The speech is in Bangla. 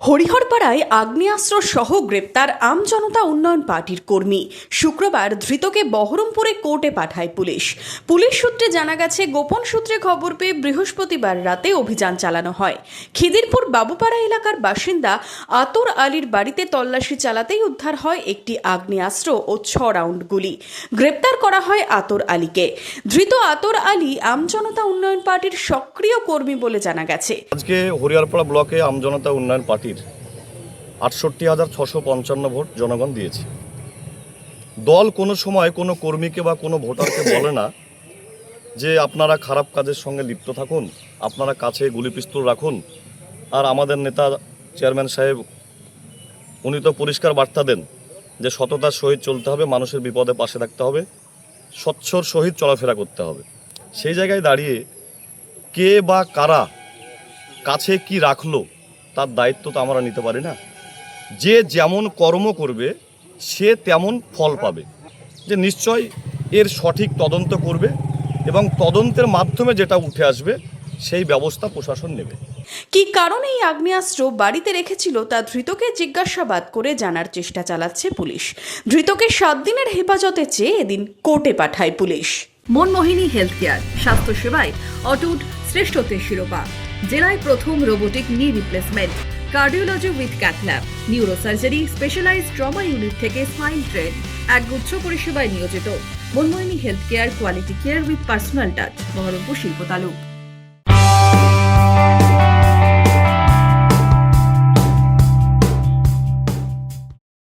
হরিহরপাড়ায় আগ্নেয়াস্ত্র সহ গ্রেপ্তার আমজনতা উন্নয়ন পার্টির কর্মী। শুক্রবার ধৃতকে বহরমপুরে কোর্টে পাঠায় পুলিশ। পুলিশ সূত্রে জানা গেছে, গোপন সূত্রে খবর পেয়ে বৃহস্পতিবার রাতে অভিযান চালানো হয়। খিদিরপুর বাবুপাড়া এলাকার বাসিন্দা আতর আলীর বাড়িতে তল্লাশি চালাতেই উদ্ধার হয় একটি আগ্নেয়াস্ত্র ও 6 রাউন্ড গুলি। গ্রেপ্তার করা হয় আতর আলীকে। ধৃত আতর আলী আমজনতা উন্নয়ন পার্টির সক্রিয় কর্মী বলে জানা গেছে। আজকে হরিহরপাড়া ব্লকে আমজনতা উন্নয়ন পার্টির 68,655 ভোট জনগণ দিয়েছে। দল কোনো সময় কোনো কর্মীকে বা কোনো ভোটারকে বলে না যে আপনারা খারাপ কাজের সঙ্গে লিপ্ত থাকুন, আপনারা কাছে গুলি পিস্তল রাখুন। আর আমাদের নেতা চেয়ারম্যান সাহেব উনি তো পরিষ্কার বার্তা দেন যে সততার সহিত চলতে হবে, মানুষের বিপদে পাশে থাকতে হবে, স্বচ্ছর সহিত চলাফেরা করতে হবে। সেই জায়গায় দাঁড়িয়ে কে বা কারা কাছে কি রাখলো তার দায়িত্ব তো আমরা নিতে পারি না। যে যেমন কর্ম করবে সে তেমন ফল পাবে। যে নিশ্চয় এর সঠিক তদন্ত করবে এবং তদন্তের মাধ্যমে যেটা উঠে আসবে সেই ব্যবস্থা প্রশাসন নেবে। কী কারণে এই আগ্নেয়াস্ত্র বাড়িতে রেখেছিল তা ধৃতকে জিজ্ঞাসাবাদ করে জানার চেষ্টা চালাচ্ছে পুলিশ। ধৃতকে 7 দিনের হেফাজতে চেয়ে এদিন কোর্টে পাঠায় পুলিশ। মনমোহিনী হেলথ কেয়ার, স্বাস্থ্য সেবায় অটুট শ্রেষ্ঠত্বের শিরোপা। জেলায় প্রথম robotic knee replacement, cardiology with cath lab, neurosurgery, specialised trauma unit থেকে স্মাইল ট্রেন, একগুচ্ছ পরিষেবায় নিয়োজিত। Manmohini health care, quality care with personal touch, Baharampur শিল্পতালু।